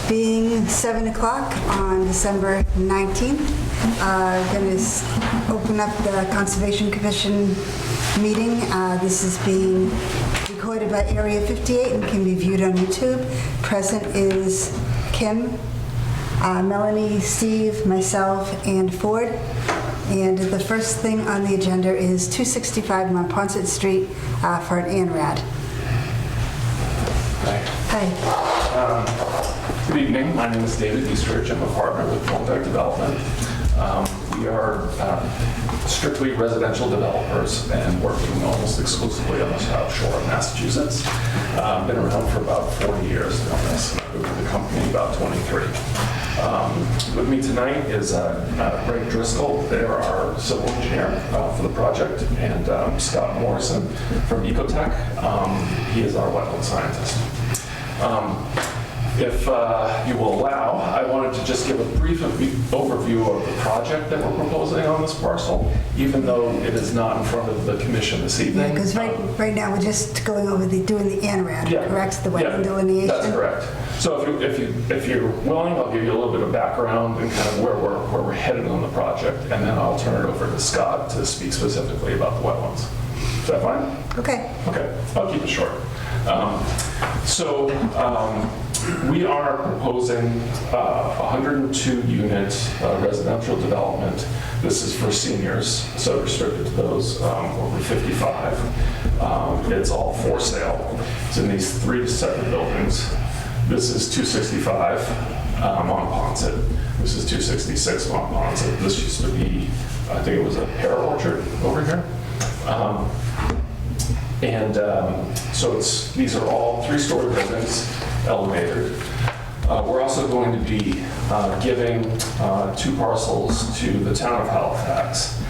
Being 7 o'clock on December 19th, going to open up the Conservation Commission meeting. This is being recorded by Area 58 and can be viewed on YouTube. Present is Kim, Melanie, Steve, myself, and Ford. And the first thing on the agenda is 265 Monpont Street for an ANRAD. Hi. Good evening. My name is David Eastridge. I'm a partner with Multi Development. We are strictly residential developers and working almost exclusively on the South Shore of Massachusetts. Been around for about 40 years on this, and I've been with the company about 23. With me tonight is Greg Driscoll. They're our civil engineer for the project, and Scott Morrison from Ecotech. He is our wetland scientist. If you will allow, I wanted to just give a brief overview of the project that we're proposing on this parcel, even though it is not in front of the commission this evening. Because right now we're just going over doing the ANRAD, correct? The wetland delineation? That's correct. So if you're willing, I'll give you a little bit of background and kind of where we're headed on the project, and then I'll turn it over to Scott to speak specifically about the wetlands. Is that fine? Okay. Okay, I'll keep it short. We are proposing 102-unit residential development. This is for seniors, so restricted to those over 55. It's all for sale. It's in these 3 separate buildings. This is 265 Monpont. This is 266 Monpont. This used to be, I think it was a pear orchard over here. These are all 3-story buildings, elevated. We're also going to be giving 2 parcels to the town of Halifax.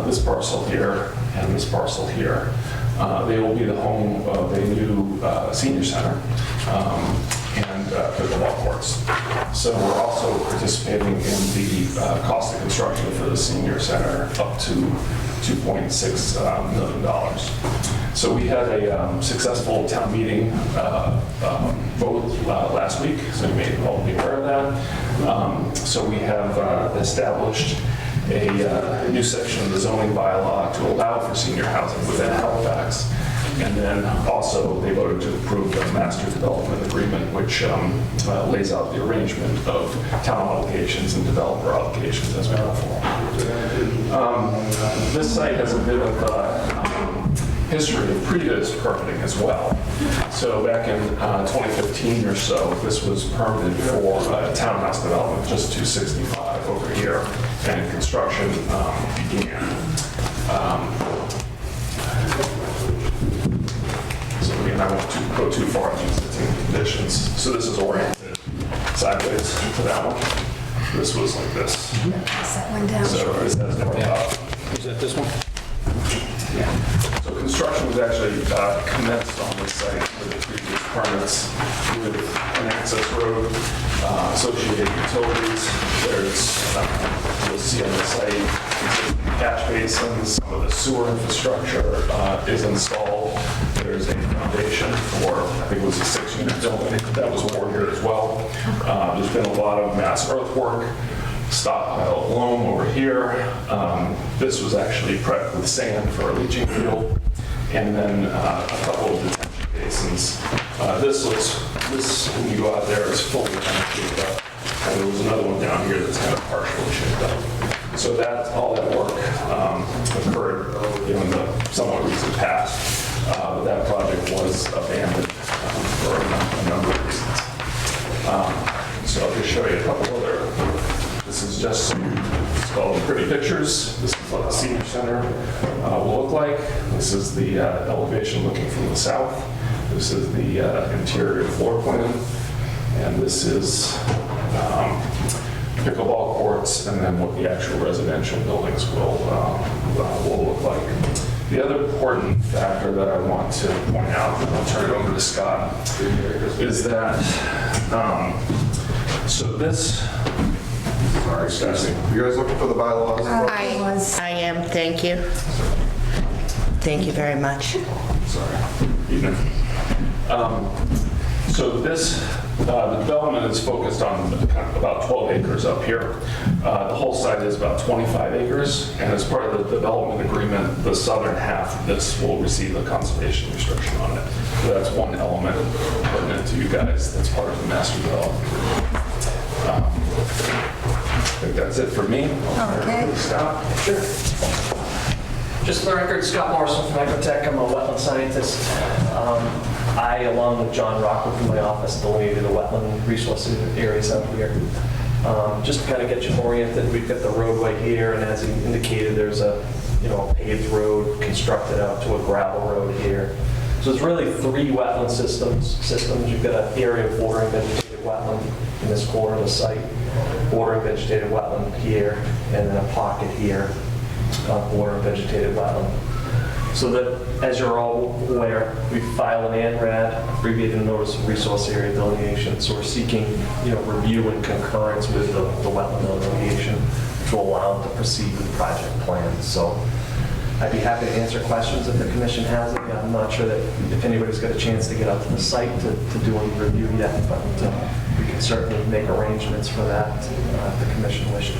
This parcel here and this parcel here. They will be the home of a new senior center and pickleball courts. So we're also participating in the cost of construction for the senior center up to $2.6 million. So we had a successful town meeting vote last week, so you may all be aware of that. So we have established a new section of the zoning bylaw to allow for senior housing within Halifax. And then also they voted to approve the master development agreement, which lays out the arrangement of town obligations and developer obligations as we go forward. This site has a bit of history of previous permitting as well. So back in 2015 or so, this was permitted for townhouse development, just 265 over here, and construction began. So again, I won't go too far into existing conditions. So this is oriented sideways to that one. This was like this. Pass that one down. So it says north up. Is that this one? Yeah. So construction was actually commenced on this site with the previous permits with an access road, associated utilities. There's, you'll see on the site, catch basins, some of the sewer infrastructure is installed. There's a foundation for, I think it was a 6-unit building that was poured here as well. There's been a lot of mass earthwork, stockpile of loam over here. This was actually prepped with sand for a leaching field, and then a couple of detention basins. This when you go out there is fully shaped up, and there was another one down here that's kind of partially shaped up. So that all that work occurred in the somewhat recent past. That project was abandoned for a number of reasons. So I'll just show you a couple other. This is just it's called Pretty Pictures. This is what the senior center will look like. This is the elevation looking from the south. This is the interior floor plan. And this is pickleball courts, and then what the actual residential buildings will look like. The other important factor that I want to point out, and I'll turn it over to Scott, is that, so this, Sorry, excuse me. You guys looking for the bylaws? I am, thank you. Thank you very much. sorry, evening. So this, the development is focused on kind of about 12 acres up here. The whole site is about 25 acres, and as part of the development agreement, the southern half of this will receive a conservation restriction on it. So that's one element pertinent to you guys that's part of the master development agreement. I think that's it for me. Okay. Scott? Sure. Just for the record, Scott Morrison from Ecotech. I'm a wetland scientist. I, along with John Rockwood from my office, delineated the wetland resource areas out here. Just to kind of get you oriented, we've got the roadway here, and as he indicated, there's a paved road constructed out to a gravel road here. So it's really three wetland systems. You've got an area of bordering vegetated wetland in this corner of the site, bordering vegetated wetland here, and then a pocket here, bordering vegetated wetland. So that, as you're all aware, we filed an ANRAD, abbreviated notice of resource area delineation. So we're seeking, review and concurrence with the wetland delineation, which will allow them to proceed with the project plan. So I'd be happy to answer questions if the commission has it. I'm not sure that if anybody's got a chance to get out to the site to do any review yet, but we can certainly make arrangements for that if the commission wishes.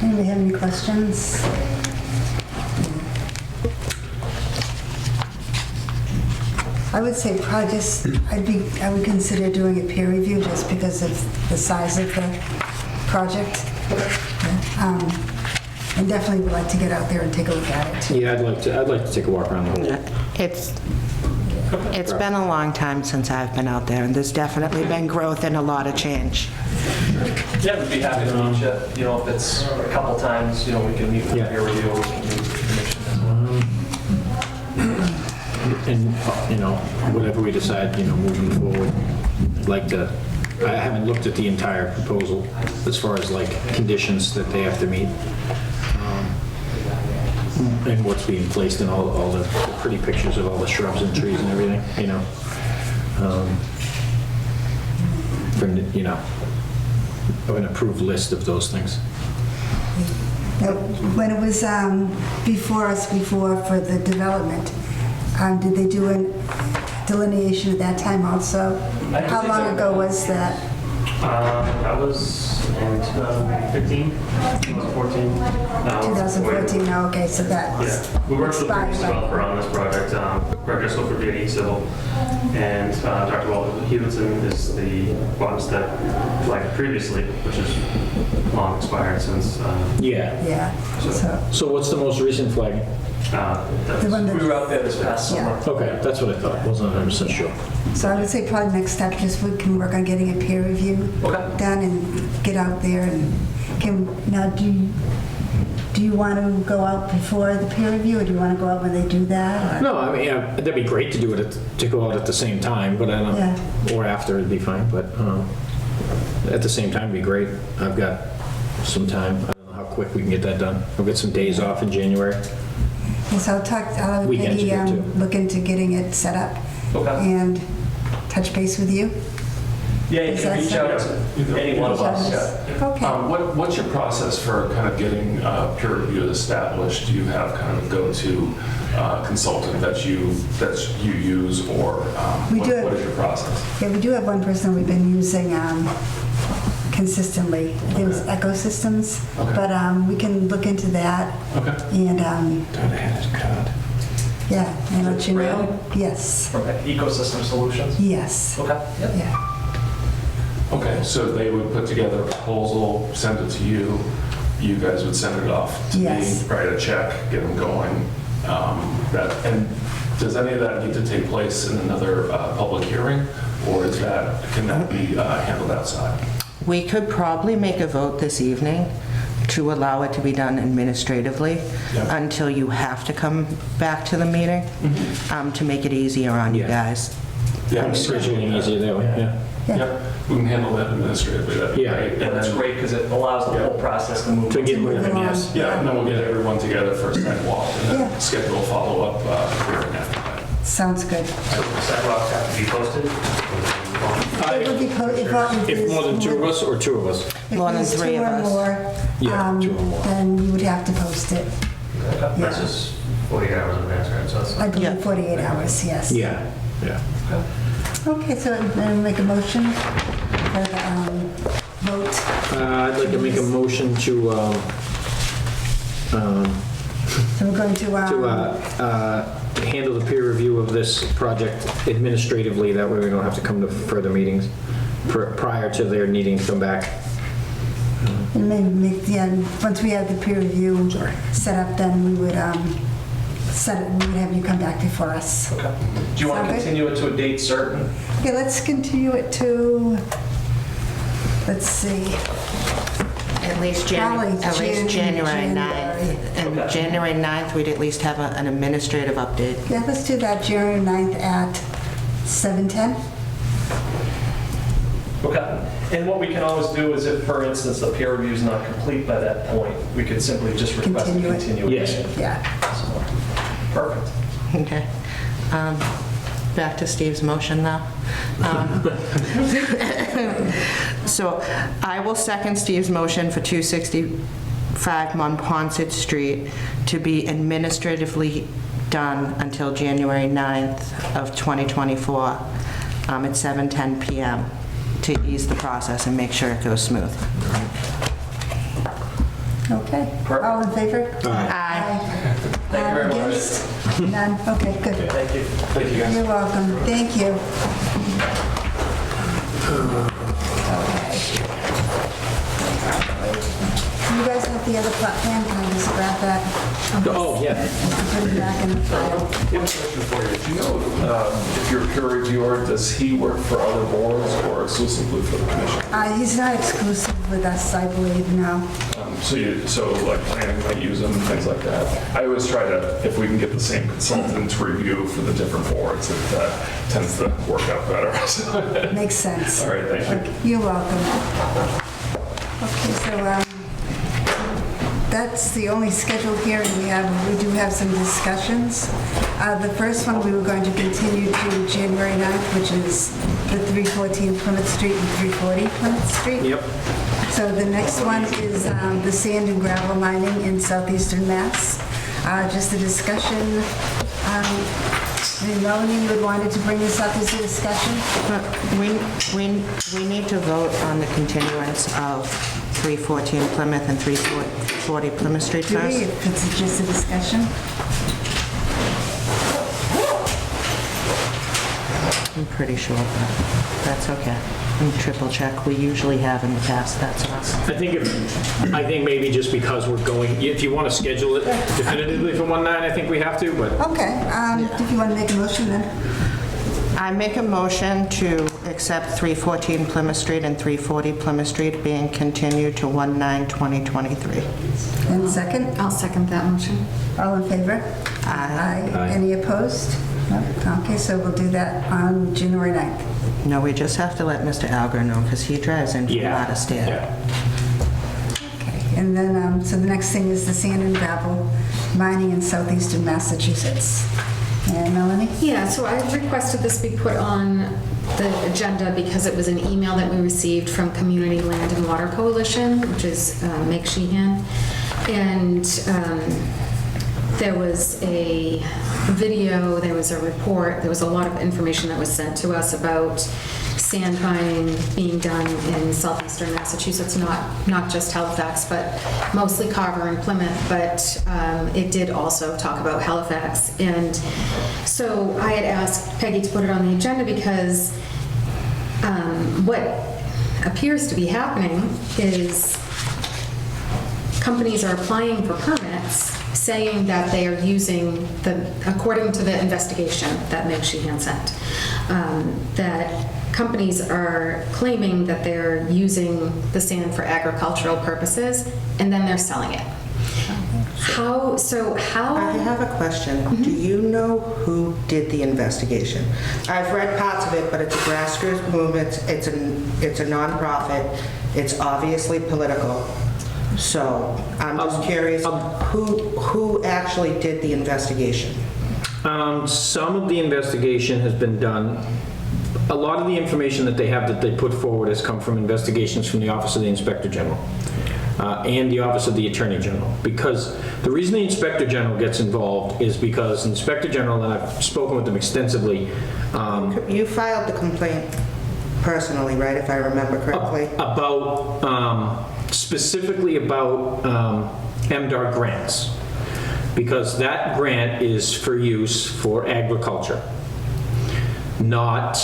Anybody have any questions? I would say probably just, I would consider doing a peer review just because of the size of the project. And definitely would like to get out there and take a look at it. Yeah, I'd like to take a walk around the whole. It's been a long time since I've been out there, and there's definitely been growth and a lot of change. Yeah, we'd be happy to meet you. If it's a couple times, we can meet with Yeah. your review, we can meet with the commission as well. And, whatever we decide, moving forward, I'd like to, I haven't looked at the entire proposal as far as like conditions that they have to meet. And what's being placed in all the pretty pictures of all the shrubs and trees and everything, of an approved list of those things. Now, when it was before us for the development, did they do a delineation at that time also? How long ago was that? That was in 2015, 2014. 2014, oh, okay, so that was Yeah, we worked with the previous expired. developer on this project, Director Silver BAE Civil, and Dr. Walter Hewitson is the one step like previously, which is long expired since. Yeah. Yeah, so, So what's the most recent flagging? the one We that, were out there this past summer. Okay, that's what I thought. Wasn't 100% sure. so I would say probably next step, just we can work on getting a peer review Okay. done and get out there and now do you want to go out before the peer review or do you want to go out when they do that? Or- No, I mean, yeah, that'd be great to do it to go out at the same time, but I don't. Yeah. Or after it'd be fine, but at the same time it'd be great. I've got some time. I don't know how quick we can get that done. I've got some days off in January. Yes, I'll Weekends maybe are good, too. look into getting it set up Okay. and touch base with you. Yeah, you Is can that reach out to any one of us. Yeah. Okay. What's your process for kind of getting peer review established? Do you have kind of a go-to consultant that you use, or We do. what is your process? Yeah, we do have one person we've been using consistently. It was Ecosystems, Okay. but we can look into that Okay. and, Thought I had his card. yeah, and let you know. Brandon? Yes, From Ecosystem Solutions. yes, Okay. Yep. yeah. Okay, so they would put together a proposal, send it to you. You guys would send it off to Yes. me, write a check, get them going. And does any of that need to take place in another public hearing, or can that be handled outside? We could probably make a vote this evening to allow it to be done administratively Yeah. until you have to come back to the meeting, to make it easier on you Yeah. guys. Yeah, Scheduling easier that way, yeah. Yeah, we can handle that administratively, that'd be Yeah. great. Yeah, that's great because it allows the whole process to move. To get Move moving, along. yes. Yeah, and then we'll get everyone together for a sidewalk and Yeah. then schedule a follow-up hearing after that. Sounds good. So the sidewalks have to be posted. It would be If more than two of us or two of us? More than three of us. If there's 2 or more, Yeah, 2 or more. then you would have to post it. That's just 48 hours in advance, right? So that's I Yeah. believe 48 hours, yes. Yeah, yeah. Okay, so then make a motion for the vote. I'd like to make a motion to So we're going to, handle the peer review of this project administratively, that way we don't have to come to further meetings prior to their needing to come back. and maybe make, yeah, once we have the peer review set up, then we would we would have you come back before us. Okay. Do you want Sound to good? continue it to a date certain? Okay, let's continue it to, let's see, At least Probably January January. 9th. And Okay. January 9th, we'd at least have an administrative update. yeah, let's do that January 9th at 7:10. Okay. And what we can always do is if, for instance, the peer review is not complete by that point, we could simply just request a Continue it. continuation. Yes. Yeah. So, perfect. Okay. Back to Steve's motion now. So I will second Steve's motion for 265 Monpont Street to be administratively done until January 9th of 2024 at 7:10 PM to ease the process and make sure it goes smooth. Okay. Perfect. All in favor? Aye. Thank you very much. Against? None? Okay, good. Thank you. Thank you, guys. You're welcome. Thank you. You guys have the other plot plan, can I just grab that? Oh, yeah. Put it back in the file. I have a question for you. Do you know if your peer reviewer, does he work for other boards or exclusively for the commission? He's not exclusive with us, I believe, no. So like planning might use them and things like that. I always try to, if we can get the same consultant to review for the different boards, it tends to work out better. So, Makes sense. all right, thank you. Okay, you're welcome. Okay, so that's the only scheduled hearing we have. We do have some discussions. The first one, we were going to continue to January 9th, which is the 314 Plymouth Street and 340 Plymouth Street. Yep. So the next one is the sand and gravel mining in southeastern Mass. Just a discussion. Melanie, you had wanted to bring this up as a discussion? But we need to vote on the continuance of 314 Plymouth and 340 Plymouth Street Do we, first. if it's just a discussion? I'm pretty sure, but that's okay. And triple check, we usually have in the past, that's us. I think maybe just because we're going, if you want to schedule it definitively for 1/9, I think we have to, but Okay, if you want to make a motion then. I make a motion to accept 314 Plymouth Street and 340 Plymouth Street being continued to 1/9/2023. And second, I'll second that motion. all in favor? Aye. Aye. Any opposed? No? Okay, so we'll do that on January 9th. No, we just have to let Mr. Alger know, because he drives in from yeah. out of state. Yeah. Okay, and then, so the next thing is the sand and gravel mining in southeastern Massachusetts. And Melanie? Yeah, so I requested this be put on the agenda because it was an email that we received from Community Land and Water Coalition, which is Meg Sheehan. And there was a video, there was a report, there was a lot of information that was sent to us about sand mining being done in southeastern Massachusetts, not just Halifax, but mostly Carver and Plymouth, but it did also talk about Halifax. And so I had asked Peggy to put it on the agenda because what appears to be happening is companies are applying for permits saying that they are using according to the investigation that Meg Sheehan sent, that companies are claiming that they're using the sand for agricultural purposes, and then they're selling it. How? I have a question. Do you know who did the investigation? I've read parts of it, but it's a grassroots movement, it's a nonprofit, it's obviously political. So I'm just curious, who actually did the investigation? Some of the investigation has been done. A lot of the information that they have that they put forward has come from investigations from the Office of the Inspector General and the Office of the Attorney General. Because the reason the Inspector General gets involved is because Inspector General, and I've spoken with them extensively, You filed the complaint personally, right, if I remember correctly? Specifically about MDR grants, because that grant is for use for agriculture, not,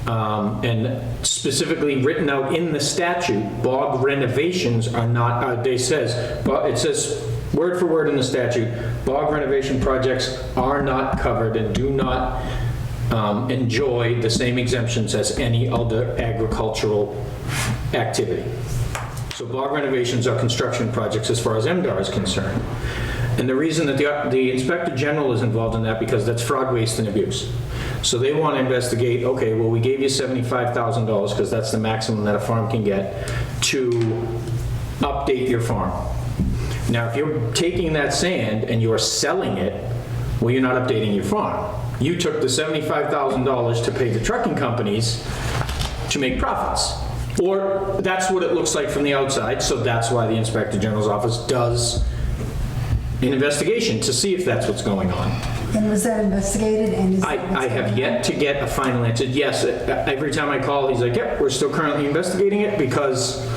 and specifically written out in the statute, bog renovations are not, it says word for word in the statute, bog renovation projects are not covered and do not enjoy the same exemptions as any other agricultural activity. So bog renovations are construction projects as far as MDR is concerned. And the reason that the Inspector General is involved in that, because that's fraud, waste, and abuse. So they want to investigate, okay, well, we gave you $75,000 because that's the maximum that a farm can get to update your farm. Now, if you're taking that sand and you're selling it, well, you're not updating your farm. You took the $75,000 to pay the trucking companies to make profits. Or that's what it looks like from the outside, so that's why the Inspector General's office does an investigation to see if that's what's going on. And was that investigated? And is I have yet to get a final answer. Yes, every time I call, he's like, yep, we're still currently investigating it, because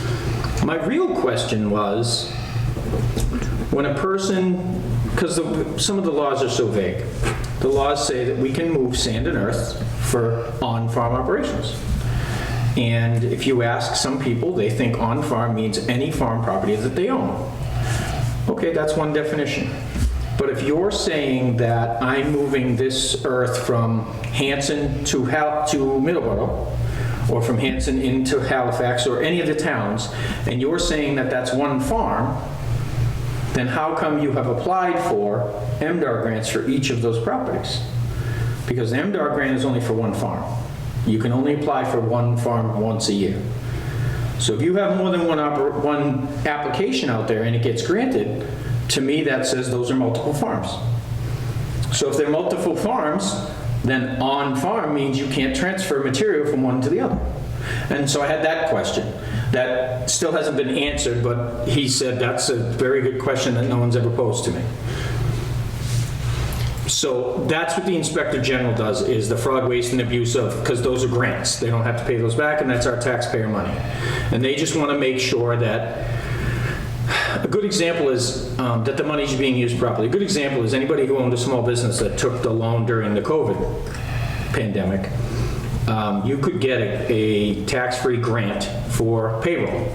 my real question was, when a person, because some of the laws are so vague. The laws say that we can move sand and earth for on-farm operations. And if you ask some people, they think on-farm means any farm property that they own. Okay, that's one definition. But if you're saying that I'm moving this earth from Hanson to Middleborough, or from Hanson into Halifax, or any of the towns, and you're saying that that's one farm, then how come you have applied for MDR grants for each of those properties? Because the MDR grant is only for one farm. You can only apply for one farm once a year. So if you have more than one application out there and it gets granted, to me that says those are multiple farms. So if they're multiple farms, then on-farm means you can't transfer material from one to the other. And so I had that question. That still hasn't been answered, but he said that's a very good question that no one's ever posed to me. So that's what the Inspector General does, is the fraud, waste, and abuse of, because those are grants. They don't have to pay those back, and that's our taxpayer money. And they just want to make sure that, a good example is that the money's being used properly. A good example is anybody who owned a small business that took the loan during the COVID pandemic. You could get a tax-free grant for payroll.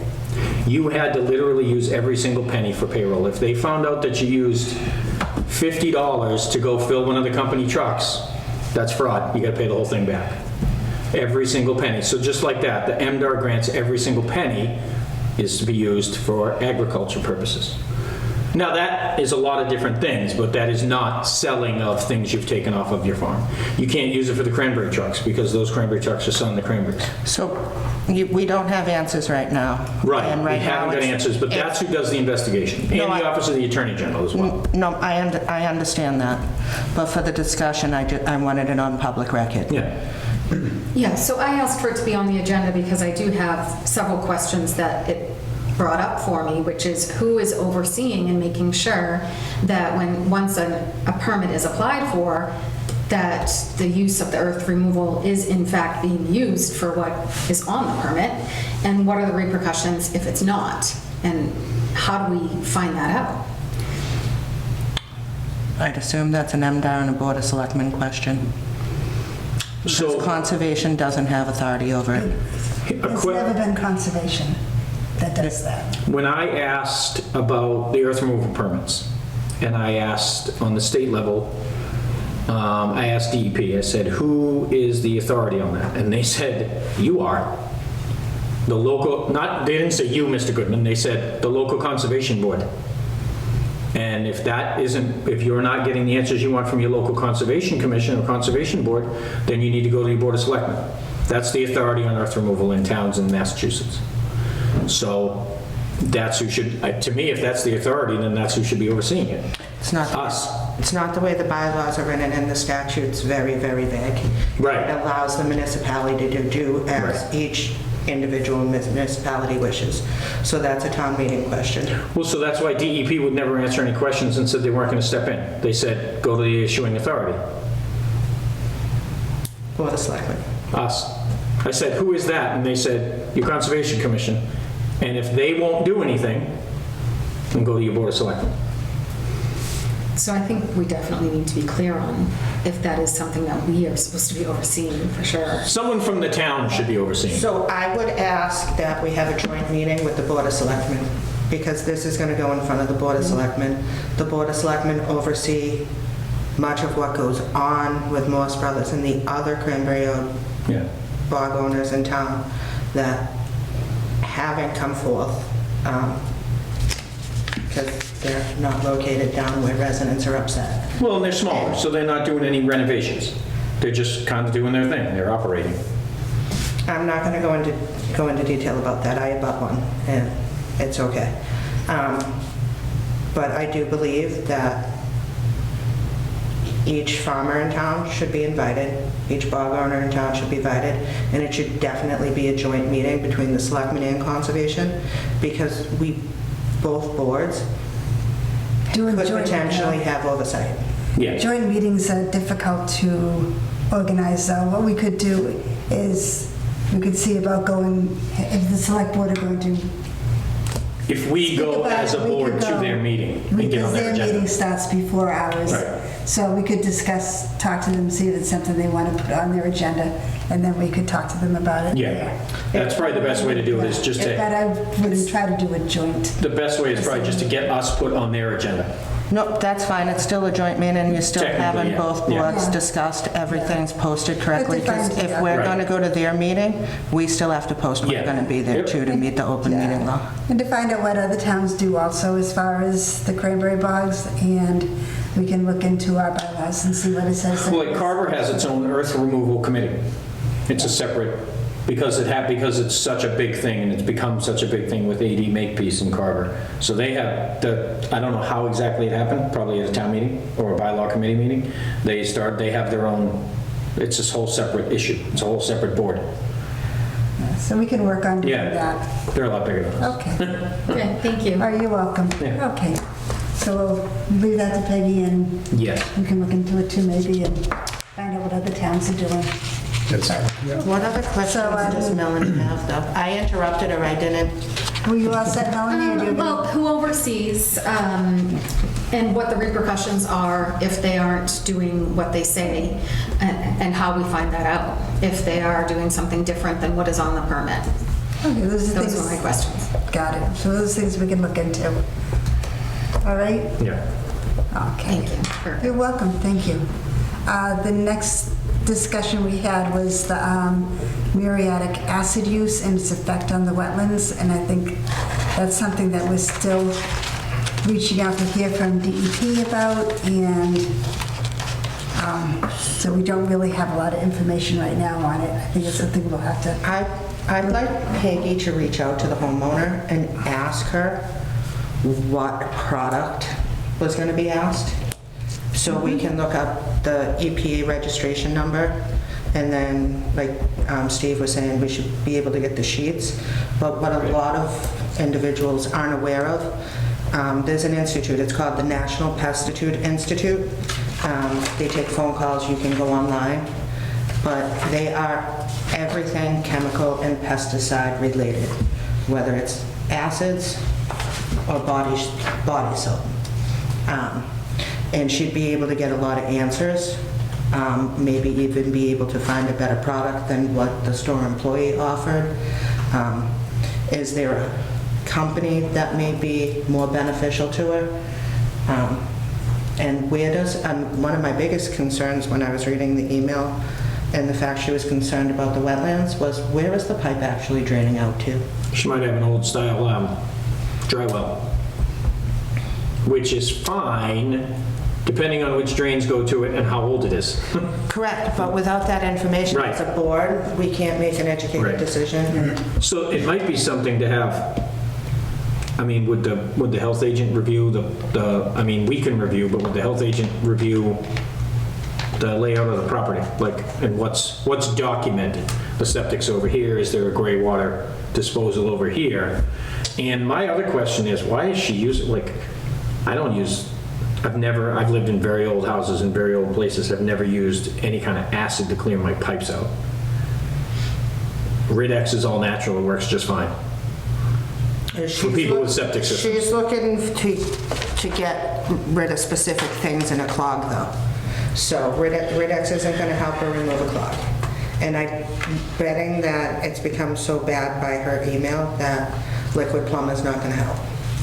You had to literally use every single penny for payroll. If they found out that you used $50 to go fill one of the company trucks, that's fraud. You got to pay the whole thing back. Every single penny. So just like that, the MDR grants, every single penny is to be used for agriculture purposes. Now that is a lot of different things, but that is not selling of things you've taken off of your farm. You can't use it for the cranberry trucks because those cranberry trucks are selling the cranberries. So we don't have answers right now. Right, And we haven't got answers, but that's who does the investigation. And the Office of the Attorney General as well. No, I understand that. But for the discussion, I wanted it on public record. Yeah. Yeah, so I asked for it to be on the agenda because I do have several questions that it brought up for me, which is who is overseeing and making sure that once a permit is applied for, that the use of the earth removal is in fact being used for what is on the permit, and what are the repercussions if it's not, and how do we find that out? I'd assume that's an MDR and a Board of Selectmen question. So Because conservation doesn't have authority over it. It's never been conservation that does that. when I asked about the earth removal permits, and I asked on the state level, I asked DEP, I said, who is the authority on that? And they said, you are. The local, they didn't say you, Mr. Goodman, they said the local conservation board. And if you're not getting the answers you want from your local conservation commission or conservation board, then you need to go to your Board of Selectmen. That's the authority on earth removal in towns in Massachusetts. So that's who should, to me, if that's the authority, then that's who should be overseeing it. It's not Us. It's not the way the bylaws are written in the statute. It's very, very vague. Right. It allows the municipality to do as Right. each individual municipality wishes. So that's a town meeting question. Well, so that's why DEP would never answer any questions and said they weren't going to step in. They said, go to the issuing authority. Board of Selectmen. Us. I said, who is that? And they said, your Conservation Commission. And if they won't do anything, then go to your Board of Selectmen. So I think we definitely need to be clear on if that is something that we are supposed to be overseeing, for sure. Someone from the town should be overseeing. So I would ask that we have a joint meeting with the Board of Selectmen, because this is going to go in front of the Board of Selectmen. The Board of Selectmen oversee much of what goes on with Morse Brothers and the other cranberry Yeah. bog owners in town that haven't come forth because they're not located down where residents are upset. Well, and they're smaller, so they're not doing any renovations. They're just kind of doing their thing. They're operating. I'm not going to go into detail about that. I abut one, and it's okay. But I do believe that each farmer in town should be invited, each bog owner in town should be invited, and it should definitely be a joint meeting between the selectmen and conservation, because both boards Doing could joint- potentially have oversight. Yeah. Joint meetings are difficult to organize, so what we could do is, we could see about going, if the select board are going to. If we speak go about as a it, we board could to go- their meeting and get on Because their their meeting agenda. starts before ours. Right. So we could discuss, talk to them, see if it's something they want to put on their agenda, and then we could talk to them about it. Yeah. That's probably the best way to do it, is just But to, I would try to do a joint. the best way is probably just to get us put on their agenda. Nope, that's fine. It's still a joint meeting. You're still Technically, having yeah. both Yeah. boards Yeah. discussed. Everything's posted correctly. Because defines it, if yeah. we're Right. going to go to their meeting, we still have to post we're Yeah. going to be there Yep. too, to meet the open Yeah. meeting law. And to find out what other towns do also as far as the cranberry bogs, and we can look into our bylaws and see what it says. Well, like Carver has its own earth removal committee. It's a separate, because it's such a big thing, and it's become such a big thing with AD Makepeace in Carver. So they have I don't know how exactly it happened, probably at a town meeting or a bylaw committee meeting. They have their own, it's this whole separate issue. It's a whole separate board. So we can work on doing Yeah. that. They're a lot bigger than us. Okay. Okay, thank you. Are you welcome? Yeah. Okay. So we'll leave that to Peggy, and Yes. we can look into it too maybe, and find out what other towns are doing. What other questions does Melanie have, though? I interrupted her. I didn't. Were you all set, Melanie, or do you have Well, who oversees and what the repercussions are if they aren't doing what they say, and how we find that out, if they are doing something different than what is on the permit. Okay, those are Those were my things. questions. Got it. So those are things we can look into. All right? Yeah. Okay. Thank you. Perfect. You're welcome, thank you. The next discussion we had was the muriatic acid use and its effect on the wetlands, and I think that's something that we're still reaching out to hear from DEP about, and so we don't really have a lot of information right now on it. I think it's something we'll have to. I'd like Peggy to reach out to the homeowner and ask her what product was going to be asked, so we can look up the EPA registration number, and then, like Steve was saying, we should be able to get the sheets. But what a lot of individuals aren't aware of, there's an institute, it's called the National Pesticide Institute. They take phone calls, you can go online, but they are everything chemical and pesticide related, whether it's acids or body soap. And she'd be able to get a lot of answers, maybe even be able to find a better product than what the store employee offered. Is there a company that may be more beneficial to her? And where does, one of my biggest concerns when I was reading the email and the fact she was concerned about the wetlands was, where is the pipe actually draining out to? She might have an old style dry well, which is fine, depending on which drains go to it and how old it is. Correct, but without that information Right. as a board, we can't make an educated Right. decision. So it might be something to have, I mean, would the health agent review I mean, we can review, but would the health agent review the layout of the property? Like, and what's documented? The septic's over here, is there a gray water disposal over here? And my other question is, why is she using, like, I don't use I've lived in very old houses and very old places, have never used any kind of acid to clear my pipes out. Rid-X is all natural, it works just fine. For people with septic systems. She's looking to get rid of specific things in a clog, though. So Rid-X isn't going to help her remove a clog. And I'm betting that it's become so bad by her email that Liquid Plumber is not going to help.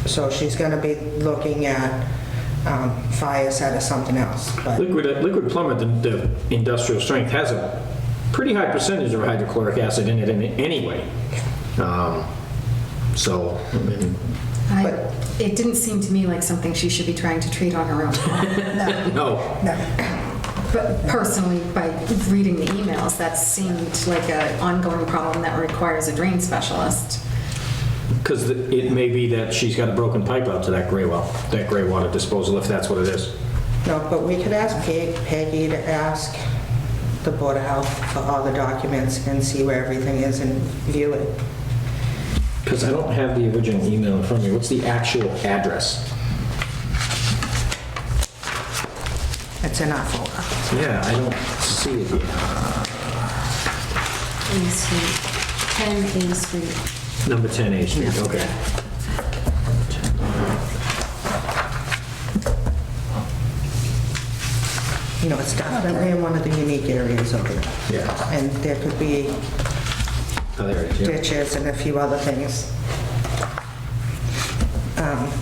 So she's going to be looking at Fireset or something else. But Liquid Plumber, the industrial strength, has a pretty high percentage of hydrochloric acid in it anyway. So, I mean, It didn't seem to me like something she should be trying to treat on her own. no. But personally, by reading the emails, that seemed like an ongoing problem that requires a drain specialist. Because it may be that she's got a broken pipe out to that gray well, that gray water disposal, if that's what it is. no, but we could ask Peggy to ask the Board of Health for all the documents and see where everything is and view it. Because I don't have the original email in front of me. What's the actual address? It's in our folder. Yeah, I don't see it here. A Street, 10 A Street. Number 10 A Street, okay. You know, it's definitely in one of the unique areas over there. Yeah. And there could be Oh, there it is, yeah. ditches and a few other things.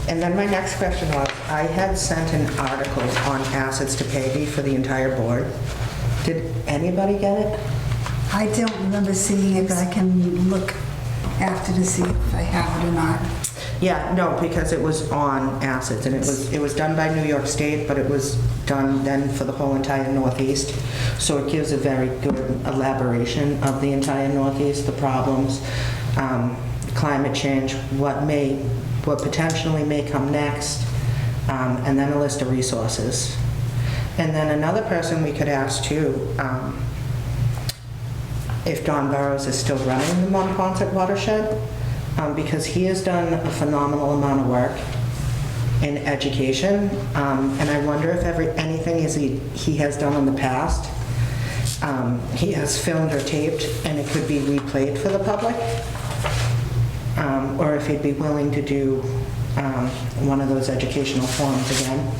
And then my next question was, I had sent an article on acids to Peggy for the entire board. Did anybody get it? I don't remember seeing it, but I can look after to see if I have it or not. Yeah, no, because it was on acids, and it was done by New York State, but it was done then for the whole entire Northeast. So it gives a very good elaboration of the entire Northeast, the problems, climate change, what potentially may come next, and then a list of resources. And then another person we could ask too, if Don Burrows is still running the Mont-Ponce watershed, because he has done a phenomenal amount of work in education, and I wonder if anything he has done in the past, he has filmed or taped, and it could be replayed for the public, or if he'd be willing to do one of those educational forums again,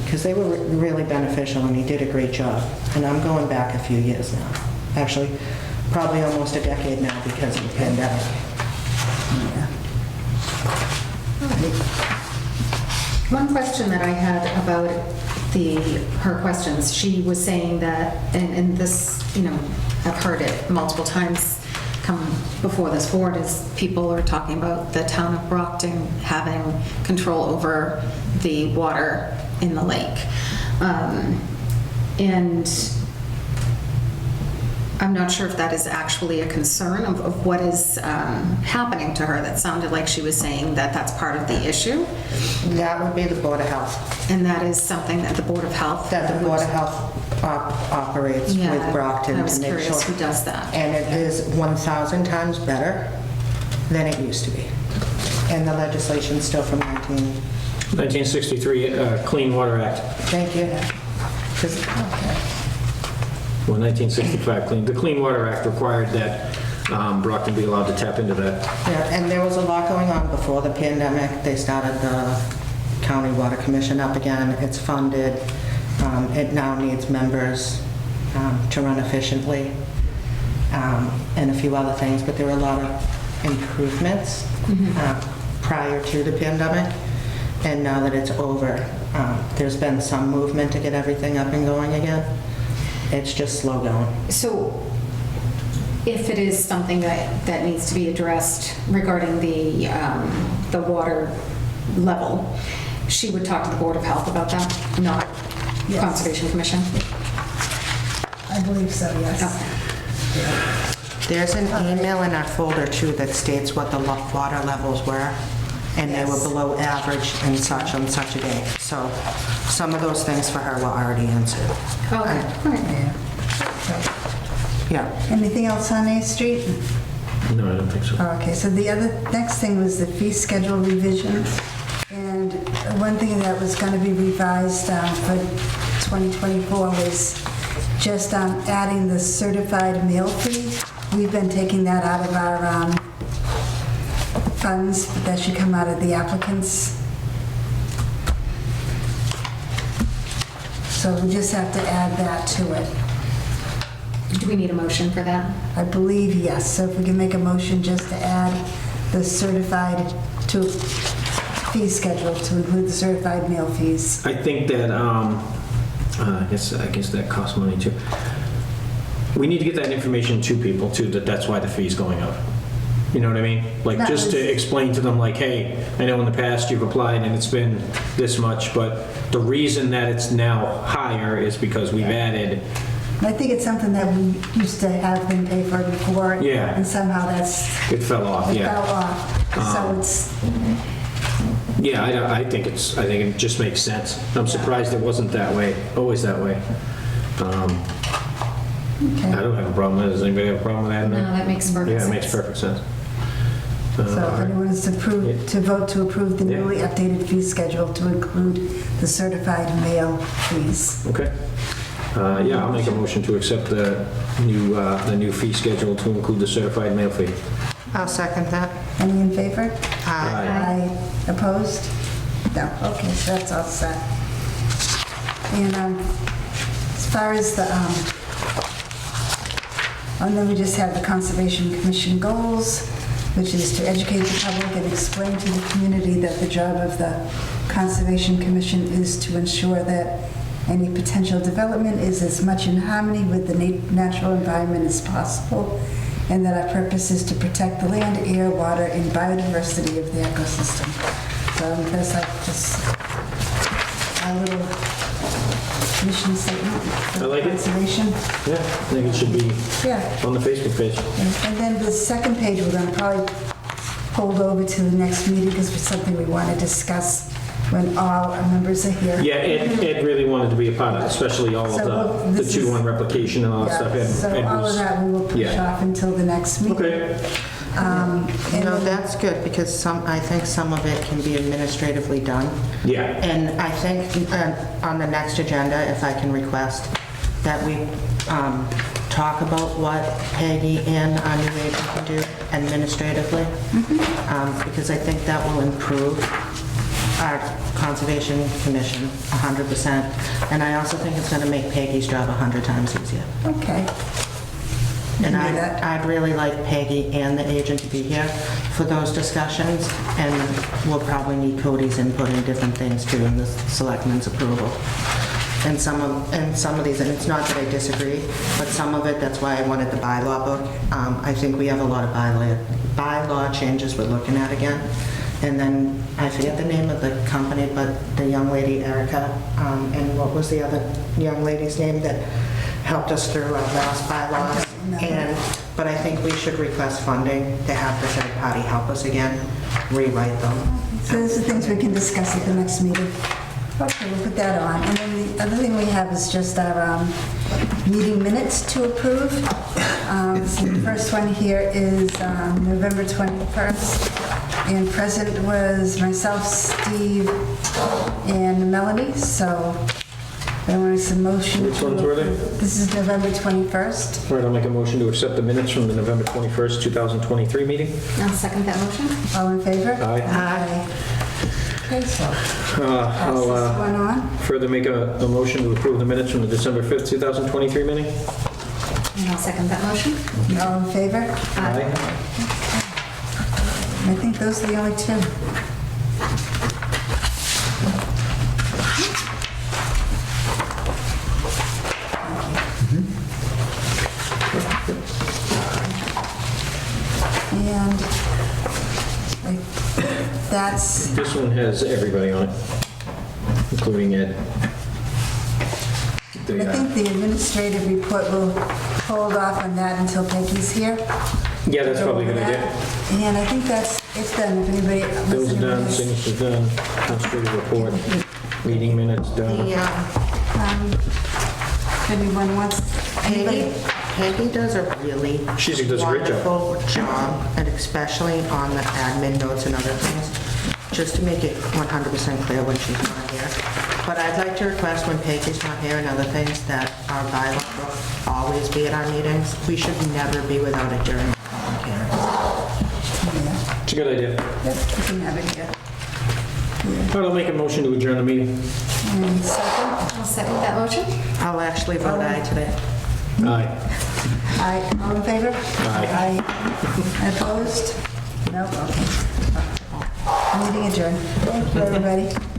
because they were really beneficial, and he did a great job. And I'm going back a few years now, actually, probably almost a decade now because of the pandemic. One question that I had about her questions, she was saying that, and this, I've heard it multiple times come before this board, is people are talking about the town of Brockton having control over the water in the lake. And I'm not sure if that is actually a concern of what is happening to her. That sounded like she was saying that that's part of the issue. That would be the Board of Health. And that is something that the Board of Health... That the Board of Health operates with Brockton I was to make curious sure. who does that. And it is 1,000 times better than it used to be. And the legislation's still from 1963 Clean Water Act. Thank you. Well, 1965 the Clean Water Act required that Brockton be allowed to tap into that. Yeah, and there was a lot going on before the pandemic. They started the County Water Commission up again. It's funded. It now needs members to run efficiently, and a few other things, but there were a lot of improvements prior to the pandemic, and now that it's over, there's been some movement to get everything up and going again. It's just slow going. So if it is something that needs to be addressed regarding the water level, she would talk to the Board of Health about that, not Yes. Conservation Commission? I believe so, yes. Okay. There's an email in our folder too that states what the water levels were, and they were Yes. below average and such on such a day. So some of those things for her were already answered. Okay, all right. Yeah. Anything else on A Street? No, I don't think so. Okay, so the next thing was the fee schedule revision. And one thing that was going to be revised for 2024 was just adding the certified mail fee. We've been taking that out of our funds, but that should come out of the applicants. So we just have to add that to it. Do we need a motion for that? I believe yes. So if we can make a motion just to add the certified to fee schedule to include the certified mail fees. I think that, I guess that costs money too. We need to get that information to people too, that's why the fee's going up. You know what I mean? Like, That just to was- explain to them like, hey, I know in the past you've applied and it's been this much, but the reason that it's now higher is because we've added, And I think it's something that we used to have them pay for before. Yeah. And somehow it fell off, it yeah. fell off. So it's, Yeah, I think it just makes sense. I'm surprised it wasn't that way, always that way. I okay. don't have a problem with it. Does anybody have a problem with that? No, that makes perfect Yeah, it sense. makes perfect sense. So if anyone is to vote to approve the Yeah. newly updated fee schedule to include the certified mail fees. Okay. Yeah, I'll make a motion to accept the new fee schedule to include the certified mail fee. I'll second that. Any in favor? Aye. Aye. Opposed? No. Okay, so that's all set. And as far as the, and then we just have the Conservation Commission goals, which is to educate the public and explain to the community that the job of the Conservation Commission is to ensure that any potential development is as much in harmony with the natural environment as possible, and that our purpose is to protect the land, air, water, and biodiversity of the ecosystem. So that's like just our little mission statement for I like it. conservation. Yeah, I think it should be Yeah. on the Facebook page. And then the second page, we're going to probably hold over to the next meeting because it's something we want to discuss when all our members are here. Yeah, Ed really wanted to be a part of it, especially all So, of the this 2-1 is- replication and all that Yeah, stuff. Ed so all of was- that we will push yeah. off until the next meeting. Okay. And No, then- that's good, because I think some of it can be administratively done. Yeah. And I think on the next agenda, if I can request, that we talk about what Peggy and our new agent can do administratively. Because I think that will improve our Conservation Commission 100%. And I also think it's going to make Peggy's job 100 times easier. Okay. And can do that. I'd really like Peggy and the agent to be here for those discussions, and we'll probably need Cody's input in different things too, and the selectmen's approval. And some of these, and it's not that I disagree, but some of it, that's why I wanted the bylaw book. I think we have a lot of bylaw changes we're looking at again. And then, I forget the name of the company, but the young lady, Erica, and what was the other young lady's name that helped us through our last bylaws? But I think we should request funding to have the third party help us again, rewrite them. So those are things we can discuss at the next meeting. Okay, we'll put that on. And then the other thing we have is just our meeting minutes to approve. So the first one here is November 21st. And present was myself, Steve, and Melanie. So I want to motion. Which ones were they? This is November 21st. All right, I'll make a motion to accept the minutes from the November 21st, 2023 meeting. I'll second that motion. All in favor? Aye. Aye. Okay, so pass I'll this one on. further make a motion to approve the minutes from the December 5th, 2023 meeting. And I'll second that motion. All in favor? Aye. I think those are the only two. And that's, This one has everybody on it, including Ed. I think the administrative report will hold off on that until Peggy's here. Yeah, that's probably a good idea. And I think it's done, if anybody... Those are done, signatures done, administrative report, meeting minutes done. If anyone wants... Peggy does a really She does a great job. wonderful job, and especially on the admin notes and other things. just to make it 100% clear when she's not here. But I'd like to request when Peggy's not here and other things that our bylaw will always be at our meetings. We should never be without adjournment. It's a good idea. Yep, you can have it here. I'll make a motion to adjourn the meeting. And second, I'll second that motion. I'll actually vote aye today. Aye. aye, all in favor? Aye. Opposed? No, okay. Meeting adjourned. Thank you, everybody.